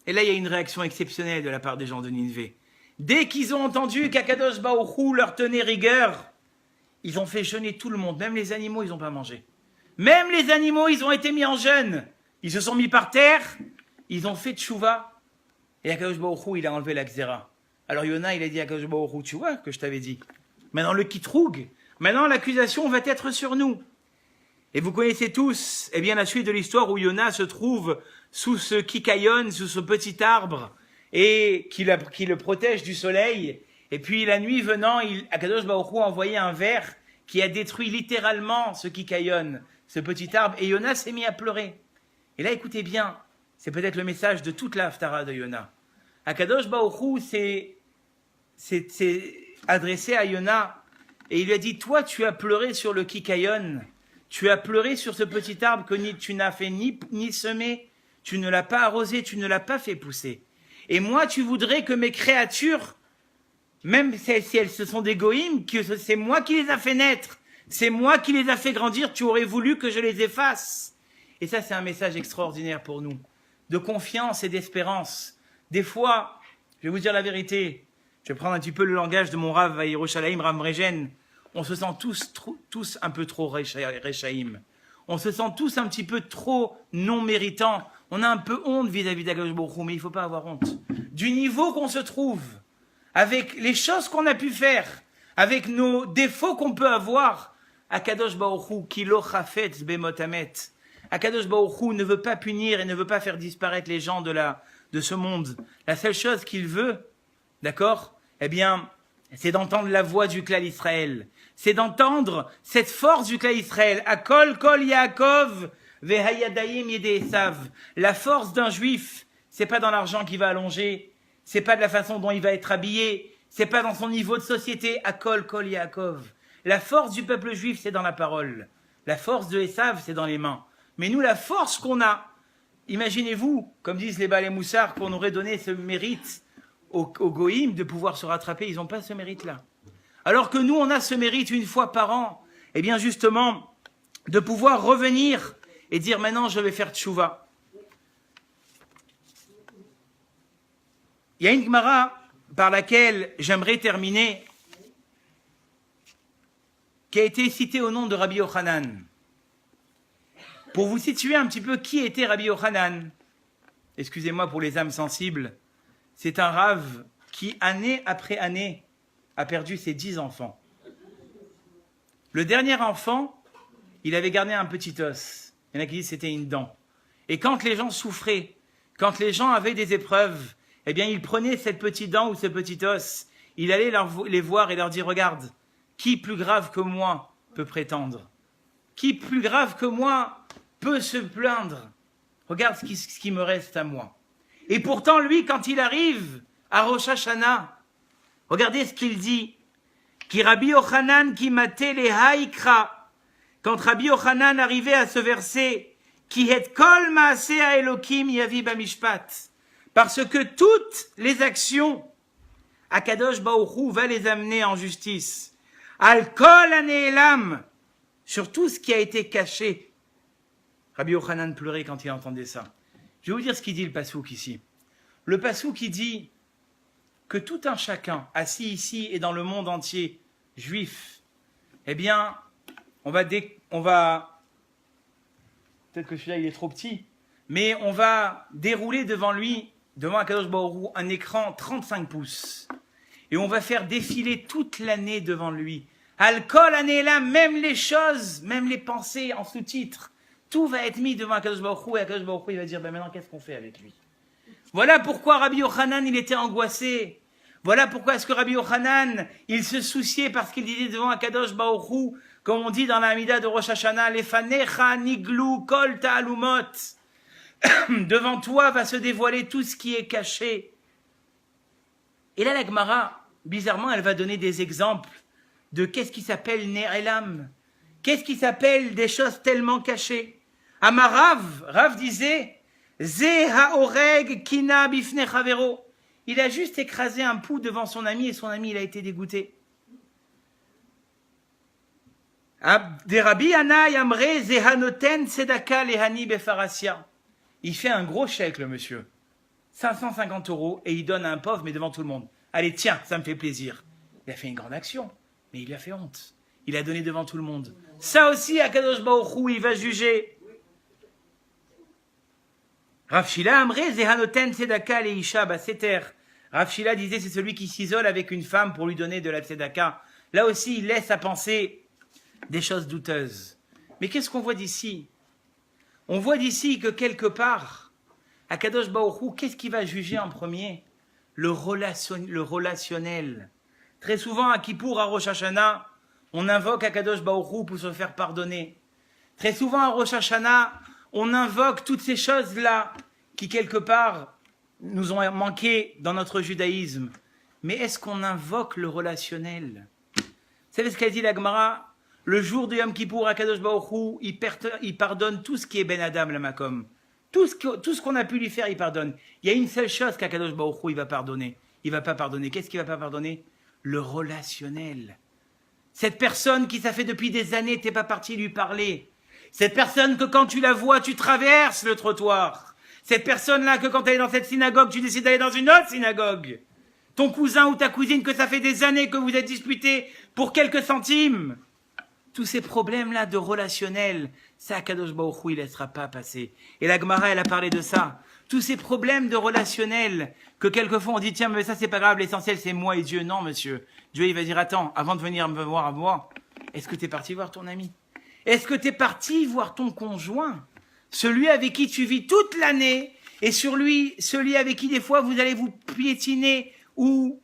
S1: Et là, il y a une réaction exceptionnelle de la part des gens de Ninvé. Dès qu'ils ont entendu qu'Akadosh Baruch Hu leur tenait rigueur, ils ont fait jeûner tout le monde. Même les animaux, ils n'ont pas mangé. Même les animaux, ils ont été mis en jeûne. Ils se sont mis par terre, ils ont fait tchouva. Et Akadosh Baruch Hu, il a enlevé la xéra. Alors Yona, il a dit à Akadosh Baruch Hu, tu vois que je t'avais dit. Maintenant, le kitroug, maintenant l'accusation va être sur nous. Et vous connaissez tous, eh bien, la suite de l'histoire où Yona se trouve sous ce kikayon, sous ce petit arbre, et qui le protège du soleil. Et puis, la nuit venant, Akadosh Baruch Hu a envoyé un ver qui a détruit littéralement ce kikayon, ce petit arbre, et Yona s'est mis à pleurer. Et là, écoutez bien, c'est peut-être le message de toute la haftara de Yona. Akadosh Baruch Hu s'est adressé à Yona, et il lui a dit, toi, tu as pleuré sur le kikayon, tu as pleuré sur ce petit arbre que tu n'as fait ni semer, tu ne l'as pas arrosé, tu ne l'as pas fait pousser. Et moi, tu voudrais que mes créatures, même si elles se sont des goïms, que c'est moi qui les a fait naître, c'est moi qui les a fait grandir, tu aurais voulu que je les efface. Et ça, c'est un message extraordinaire pour nous, de confiance et d'espérance. Des fois, je vais vous dire la vérité, je vais prendre un petit peu le langage de mon Rav à Yerushalayim, Rav Mregen, on se sent tous un peu trop rechaïm. On se sent tous un petit peu trop non méritants. On a un peu honte vis-à-vis d'Akadosh Baruch Hu, mais il ne faut pas avoir honte. Du niveau qu'on se trouve, avec les choses qu'on a pu faire, avec nos défauts qu'on peut avoir, Akadosh Baruch Hu, ki lo chafetz bemotamet. Akadosh Baruch Hu ne veut pas punir et ne veut pas faire disparaître les gens de ce monde. La seule chose qu'il veut, d'accord, eh bien, c'est d'entendre la voix du clan Israël. C'est d'entendre cette force du clan Israël. Akol kol Yaakov vehayadayim yede Esav. La force d'un juif, c'est pas dans l'argent qu'il va allonger, c'est pas de la façon dont il va être habillé, c'est pas dans son niveau de société. Akol kol Yaakov. La force du peuple juif, c'est dans la parole. La force de Esav, c'est dans les mains. Mais nous, la force qu'on a, imaginez-vous, comme disent les Baalei Moussar, qu'on aurait donné ce mérite aux goïms de pouvoir se rattraper, ils n'ont pas ce mérite-là. Alors que nous, on a ce mérite une fois par an, eh bien justement, de pouvoir revenir et dire maintenant je vais faire tchouva. Il y a une Gemara par laquelle j'aimerais terminer, qui a été citée au nom de Rabbi Yochanan. Pour vous situer un petit peu qui était Rabbi Yochanan, excusez-moi pour les âmes sensibles, c'est un rave qui, année après année, a perdu ses 10 enfants. Le dernier enfant, il avait gardé un petit os. Il y en a qui disent que c'était une dent. Et quand les gens souffraient, quand les gens avaient des épreuves, eh bien, il prenait cette petite dent ou ce petit os, il allait les voir et leur dire, regarde, qui plus grave que moi peut prétendre? Qui plus grave que moi peut se plaindre? Regarde ce qui me reste à moi. Et pourtant, lui, quand il arrive à Rosh Hashanah, regardez ce qu'il dit. Ki Rabbi Yochanan ki maté le haïkra. Quand Rabbi Yochanan arrivait à ce verset, Ki het kol maaseh Elokim yavi bamishpat. Parce que toutes les actions, Akadosh Baruch Hu va les amener en justice. Al kol hane'elam. Sur tout ce qui a été caché. Rabbi Yochanan pleurait quand il entendait ça. Je vais vous dire ce qu'il dit le pasouk ici. Le passou qui dit que tout un chacun, assis ici et dans le monde entier, juif, eh bien, on va peut-être que celui-là il est trop petit, mais on va dérouler devant lui, devant Akadosh Baruch Hu, un écran 35 pouces. Et on va faire défiler toute l'année devant lui. Al-Kol année là, même les choses, même les pensées en sous-titres, tout va être mis devant Akadosh Baruch Hu, et Akadosh Baruch Hu, il va dire, ben maintenant, qu'est-ce qu'on fait avec lui? Voilà pourquoi Rabbi Yochanan, il était angoissé. Voilà pourquoi est-ce que Rabbi Yochanan, il se souciait parce qu'il disait devant Akadosh Baruch Hu, comme on dit dans la Hamida de Rosh Hashanah, Lefanecha niglu kol ta'alumot. Devant toi va se dévoiler tout ce qui est caché. Et là, la Gemara, bizarrement, elle va donner des exemples de qu'est-ce qui s'appelle Ne'elam. Qu'est-ce qui s'appelle des choses tellement cachées. Amarav, Rav disait, Ze ha'oreg kina bifne chavero. Il a juste écrasé un pou devant son ami et son ami, il a été dégoûté. Des Rabbi Yana Yamre Ze hanoten tzedaka lehani befarasia. Il fait un gros chèque, le monsieur. 550 € et il donne à un pauvre, mais devant tout le monde. Allez, tiens, ça me fait plaisir. Il a fait une grande action, mais il lui a fait honte. Il a donné devant tout le monde. Ça aussi, Akadosh Baruch Hu, il va juger. Rav Shila Amre Zehanoten Tzedaka Leisha Baseter. Rav Shila disait, c'est celui qui s'isole avec une femme pour lui donner de la tzedaka. Là aussi, il laisse à penser des choses douteuses. Mais qu'est-ce qu'on voit d'ici? On voit d'ici que quelque part, Akadosh Baruch Hu, qu'est-ce qu'il va juger en premier? Le relationnel. Très souvent, à Kippour, à Rosh Hashanah, on invoque Akadosh Baruch Hu pour se faire pardonner. Très souvent, à Rosh Hashanah, on invoque toutes ces choses-là qui, quelque part, nous ont manqué dans notre judaïsme. Mais est-ce qu'on invoque le relationnel? Vous savez ce qu'a dit la Gemara? Le jour de Yom Kippour, Akadosh Baruch Hu, il pardonne tout ce qui est Ben Adam, la Makom. Tout ce qu'on a pu lui faire, il pardonne. Il y a une seule chose qu'Akadosh Baruch Hu, il va pardonner. Il ne va pas pardonner. Qu'est-ce qu'il ne va pas pardonner? Le relationnel. Cette personne qui, ça fait depuis des années, t'es pas parti lui parler. Cette personne que quand tu la vois, tu traverses le trottoir. Cette personne-là que quand elle est dans cette synagogue, tu décides d'aller dans une autre synagogue. Ton cousin ou ta cousine que ça fait des années que vous êtes disputés pour quelques centimes. Tous ces problèmes-là de relationnel, ça, Akadosh Baruch Hu, il ne laissera pas passer. Et la Gemara, elle a parlé de ça. Tous ces problèmes de relationnel que quelquefois on dit, tiens, mais ça, c'est pas grave, l'essentiel, c'est moi et Dieu. Non, monsieur. Dieu, il va dire, attends, avant de venir me voir à moi, est-ce que tu es parti voir ton ami? Est-ce que tu es parti voir ton conjoint? Celui avec qui tu vis toute l'année et celui avec qui, des fois, vous allez vous piétiner ou,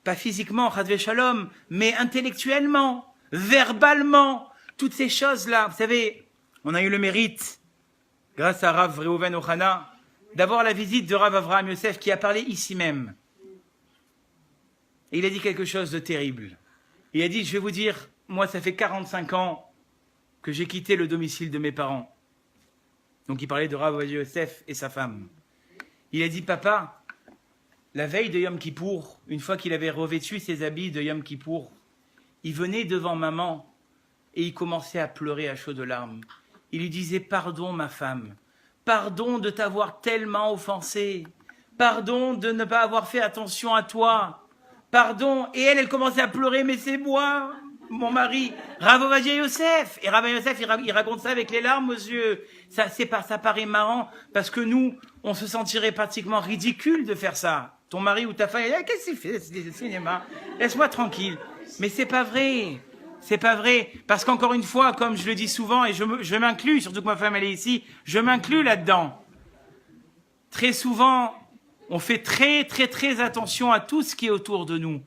S1: pas physiquement, Chadvé Shalom, mais intellectuellement, verbalement, toutes ces choses-là. Vous savez, on a eu le mérite, grâce à Rav Reuven Ochana, d'avoir la visite de Rav Avraham Yosef qui a parlé ici même. Et il a dit quelque chose de terrible. Il a dit, je vais vous dire, moi ça fait 45 ans que j'ai quitté le domicile de mes parents. Donc il parlait de Rav Yosef et sa femme. Il a dit, papa, la veille de Yom Kippour, une fois qu'il avait revêtu ses habits de Yom Kippour, il venait devant maman et il commençait à pleurer à chaudes larmes. Il lui disait, pardon ma femme, pardon de t'avoir tellement offensé, pardon de ne pas avoir fait attention à toi, pardon. Et elle commençait à pleurer, mais c'est moi, mon mari, Rav Ovadia Yosef. Et Rav Yosef, il raconte ça avec les larmes aux yeux. Ça paraît marrant, parce que nous, on se sentirait pratiquement ridicule de faire ça. Ton mari ou ta femme, qu'est-ce qu'il fait, c'est le cinéma, laisse-moi tranquille. Mais c'est pas vrai. C'est pas vrai. Parce qu'encore une fois, comme je le dis souvent, et je m'inclus, surtout que ma femme elle est ici, je m'inclus là-dedans. Très souvent, on fait très, très, très attention à tout ce qui est autour de nous.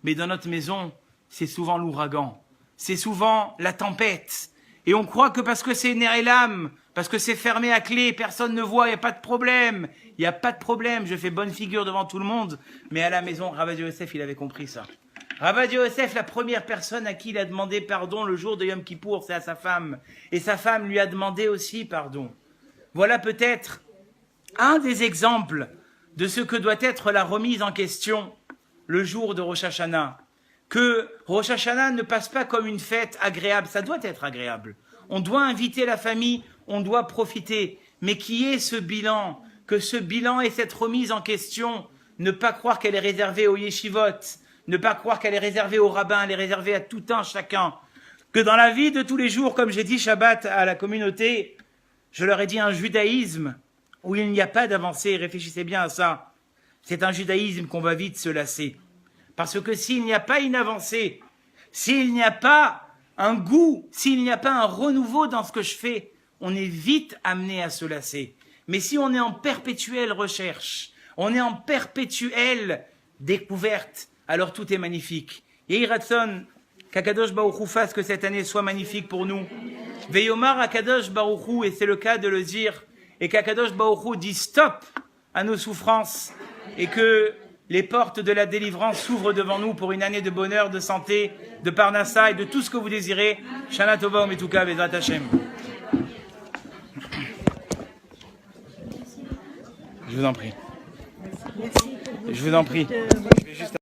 S1: Mais dans notre maison, c'est souvent l'ouragan. C'est souvent la tempête. Et on croit que parce que c'est ner et l'âme, parce que c'est fermé à clé, personne ne voit, il n'y a pas de problème. Il n'y a pas de problème. Je fais bonne figure devant tout le monde. Mais à la maison, Rav Yosef, il avait compris ça. Rav Yosef, la première personne à qui il a demandé pardon le jour de Yom Kippour, c'est à sa femme. Et sa femme lui a demandé aussi pardon. Voilà peut-être un des exemples de ce que doit être la remise en question le jour de Rosh Hashanah. Que Rosh Hashanah ne passe pas comme une fête agréable, ça doit être agréable. On doit inviter la famille, on doit profiter. Mais qui est ce bilan que ce bilan et cette remise en question, ne pas croire qu'elle est réservée aux yeshivot, ne pas croire qu'elle est réservée aux rabbins, elle est réservée à tout un chacun. Que dans la vie de tous les jours, comme j'ai dit Shabbat à la communauté, je leur ai dit un judaïsme où il n'y a pas d'avancée, réfléchissez bien à ça. C'est un judaïsme qu'on va vite se lasser. Parce que s'il n'y a pas une avancée, s'il n'y a pas un goût, s'il n'y a pas un renouveau dans ce que je fais, on est vite amené à se lasser. Mais si on est en perpétuelle recherche, on est en perpétuelle découverte, alors tout est magnifique. Yehi Ratson, qu'Akadosh Baruch Hu fasse que cette année soit magnifique pour nous. Veyomar Akadosh Baruch Hu, et c'est le cas de le dire, et qu'Akadosh Baruch Hu dise stop à nos souffrances, et que les portes de la délivrance s'ouvrent devant nous pour une année de bonheur, de santé, de parnassa et de tout ce que vous désirez. Shana Tova Umetuka Bezrat Hashem. Je vous en prie. Je vous en prie. Je vais juste